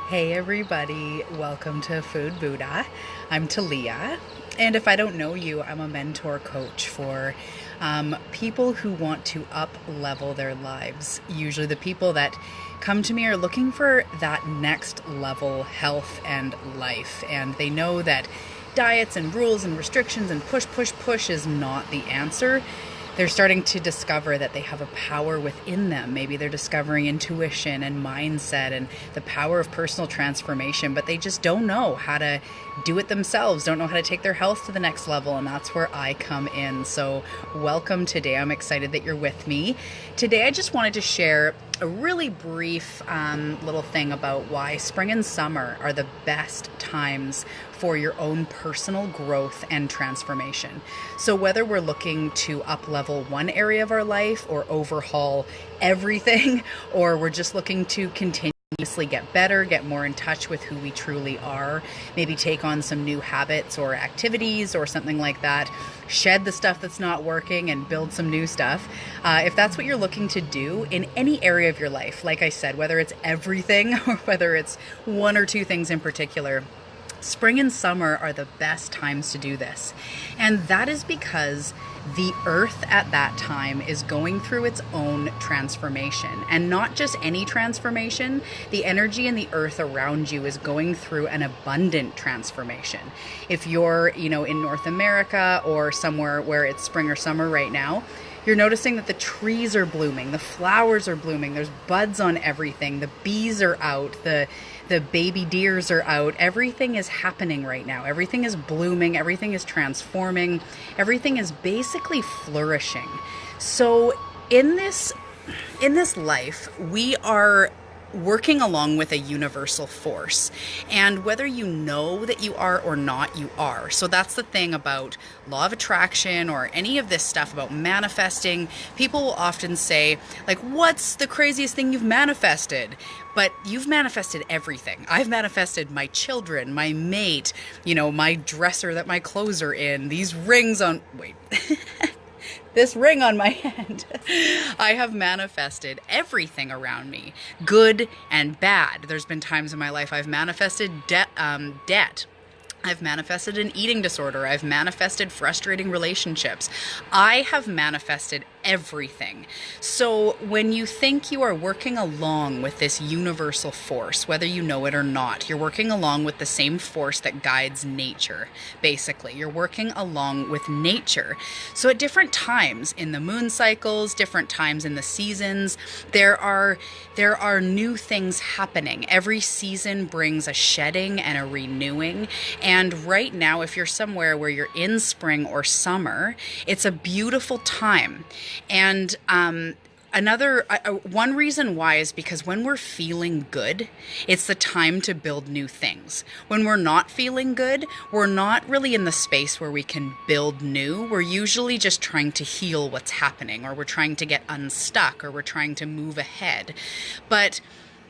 Hey everybody, welcome to Food Buddha. I'm Talia, and if I don't know you, I'm a mentor coach for people who want to up level their lives. Usually, the people that come to me are looking for that next level health and life, and they know that diets and rules and restrictions and push, push, push is not the answer. They're starting to discover that they have a power within them. Maybe they're discovering intuition and mindset and the power of personal transformation, but they just don't know how to do it themselves, don't know how to take their health to the next level, and that's where I come in. So welcome today. I'm excited that you're with me. Today I just wanted to share a really brief little thing about why spring and summer are the best times for your own personal growth and transformation. So whether we're looking to up level one area of our life or overhaul everything, or we're just looking to continuously get better, get more in touch with who we truly are, maybe take on some new habits or activities or something like that, shed the stuff that's not working and build some new stuff. If that's what you're looking to do in any area of your life, like I said, whether it's everything or whether it's one or two things in particular, spring and summer are the best times to do this. And that is because the earth at that time is going through its own transformation, and not just any transformation. The energy in the earth around you is going through an abundant transformation. If you're, in North America or somewhere where it's spring or summer right now, you're noticing that the trees are blooming, the flowers are blooming, there's buds on everything, the bees are out, the baby deers are out. Everything is happening right now. Everything is blooming, everything is transforming, everything is basically flourishing. So in this life, we are working along with a universal force. And whether you know that you are or not, you are. So that's the thing about law of attraction or any of this stuff about manifesting. People will often say, like, what's the craziest thing you've manifested? But you've manifested everything. I've manifested my children, my mate, my dresser that my clothes are in, these rings on, wait. This ring on my hand. I have manifested everything around me, good and bad. There's been times in my life I've manifested debt. I've manifested an eating disorder. I've manifested frustrating relationships. I have manifested everything. So when you think you are working along with this universal force, whether you know it or not, you're working along with the same force that guides nature, basically. You're working along with nature. So at different times in the moon cycles, different times in the seasons, there are new things happening. Every season brings a shedding and a renewing. And right now, if you're somewhere where you're in spring or summer, it's a beautiful time. And one reason why is because when we're feeling good, it's the time to build new things. When we're not feeling good, we're not really in the space where we can build new. We're usually just trying to heal what's happening, or we're trying to get unstuck, or we're trying to move ahead. But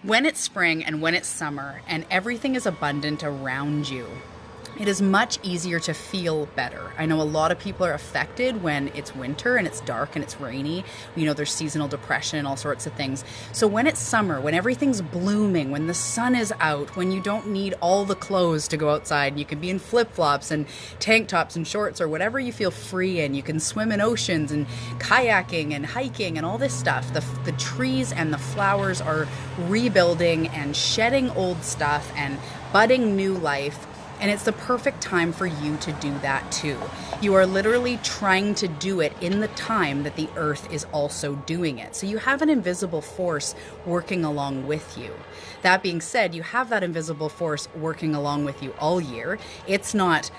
when it's spring and when it's summer and everything is abundant around you, it is much easier to feel better. I know a lot of people are affected when it's winter and it's dark and it's rainy. There's seasonal depression and all sorts of things. So when it's summer, when everything's blooming, when the sun is out, when you don't need all the clothes to go outside, and you can be in flip-flops and tank tops and shorts or whatever you feel free in. You can swim in oceans and kayaking and hiking and all this stuff. The trees and the flowers are rebuilding and shedding old stuff and budding new life. And it's the perfect time for you to do that too. You are literally trying to do it in the time that the earth is also doing it. So you have an invisible force working along with you. That being said, you have that invisible force working along with you all year. It's not,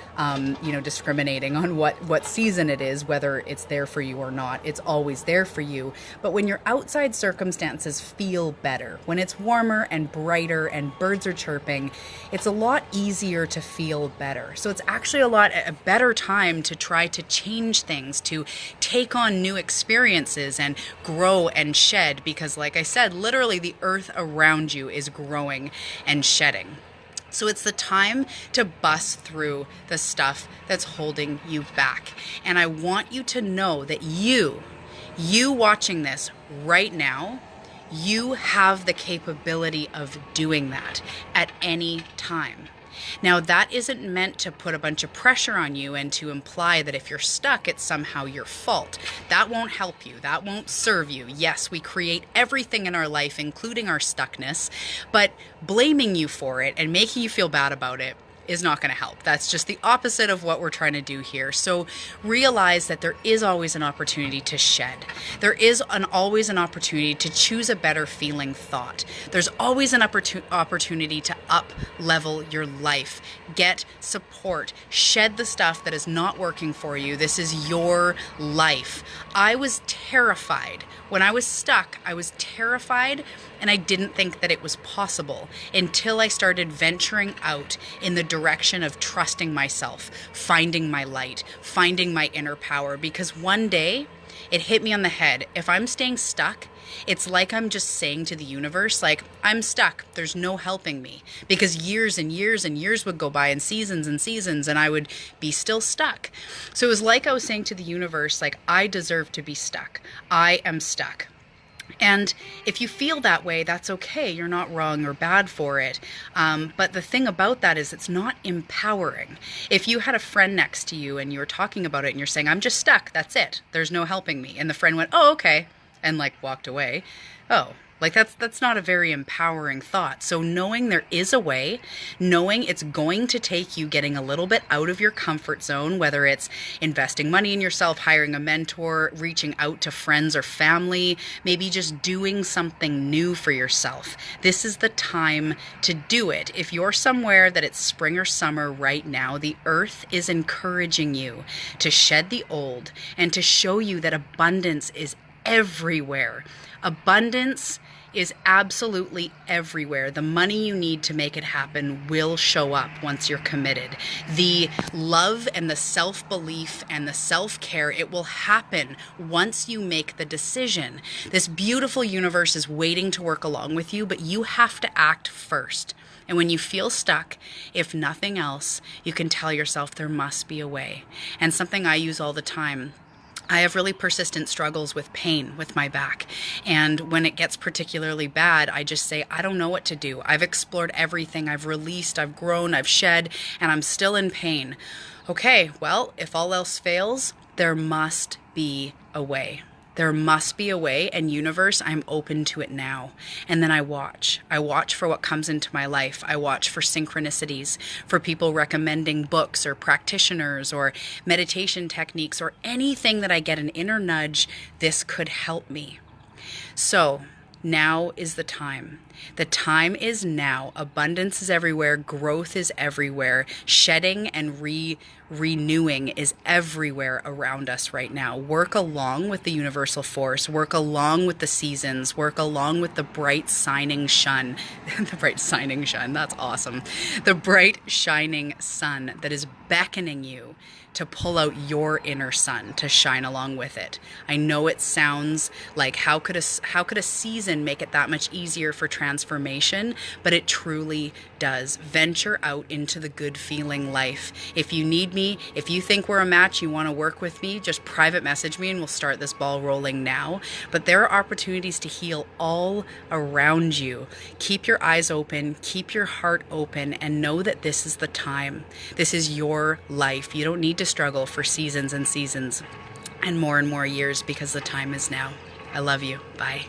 discriminating on what season it is, whether it's there for you or not. It's always there for you. But when your outside circumstances feel better, when it's warmer and brighter and birds are chirping, it's a lot easier to feel better. So it's actually a better time to try to change things, to take on new experiences and grow and shed, because like I said, literally the earth around you is growing and shedding. So it's the time to bust through the stuff that's holding you back. And I want you to know that you watching this right now, You have the capability of doing that at any time. Now, that isn't meant to put a bunch of pressure on you and to imply that if you're stuck, it's somehow your fault. That won't help you. That won't serve you. Yes, we create everything in our life, including our stuckness, but blaming you for it and making you feel bad about it is not going to help. That's just the opposite of what we're trying to do here. So realize that there is always an opportunity to shed. There is always an opportunity to choose a better feeling thought. There's always an opportunity to up level your life. Get support. Shed the stuff that is not working for you. This is your life. I was terrified. When I was stuck, I was terrified, and I didn't think that it was possible until I started venturing out in the direction of trusting myself, finding my light, finding my inner power. Because one day it hit me on the head. If I'm staying stuck, it's like I'm just saying to the universe, like, I'm stuck. There's no helping me. Because years and years and years would go by, and seasons, and I would be still stuck. So it was like I was saying to the universe, like, I deserve to be stuck. I am stuck. And if you feel that way, that's okay. You're not wrong or bad for it. But the thing about that is it's not empowering. If you had a friend next to you and you were talking about it and you're saying, I'm just stuck, that's it. There's no helping me. And the friend went, oh, okay. And like walked away. Oh, like that's not a very empowering thought. So knowing there is a way, knowing it's going to take you getting a little bit out of your comfort zone, whether it's investing money in yourself, hiring a mentor, reaching out to friends or family, maybe just doing something new for yourself. This is the time to do it. If you're somewhere that it's spring or summer right now, the earth is encouraging you to shed the old and to show you that abundance is everywhere. Abundance is absolutely everywhere. The money you need to make it happen will show up once you're committed. The love and the self-belief and the self-care, it will happen once you make the decision. This beautiful universe is waiting to work along with you, but you have to act first. And when you feel stuck, if nothing else, you can tell yourself there must be a way. And something I use all the time, I have really persistent struggles with pain with my back. And when it gets particularly bad, I just say, I don't know what to do. I've explored everything. I've released, I've grown, I've shed, and I'm still in pain. Okay, well, if all else fails, there must be a way. There must be a way, and universe, I'm open to it now. And then I watch. I watch for what comes into my life. I watch for synchronicities, for people recommending books or practitioners or meditation techniques or anything that I get an inner nudge, this could help me. So now is the time. The time is now. Abundance is everywhere. Growth is everywhere. Shedding and renewing is everywhere around us right now. Work along with the universal force. Work along with the seasons. Work along with the bright shining sun. The bright shining sun. That's awesome. The bright shining sun that is beckoning you to pull out your inner sun to shine along with it. I know it sounds like how could a season make it that much easier for transformation, but it truly does. Venture out into the good feeling life. If you need me, if you think we're a match, you want to work with me, just private message me and we'll start this ball rolling now. But there are opportunities to heal all around you. Keep your eyes open, keep your heart open, and know that this is the time. This is your life. You don't need to struggle for seasons and seasons and more years, because the time is now. I love you. Bye.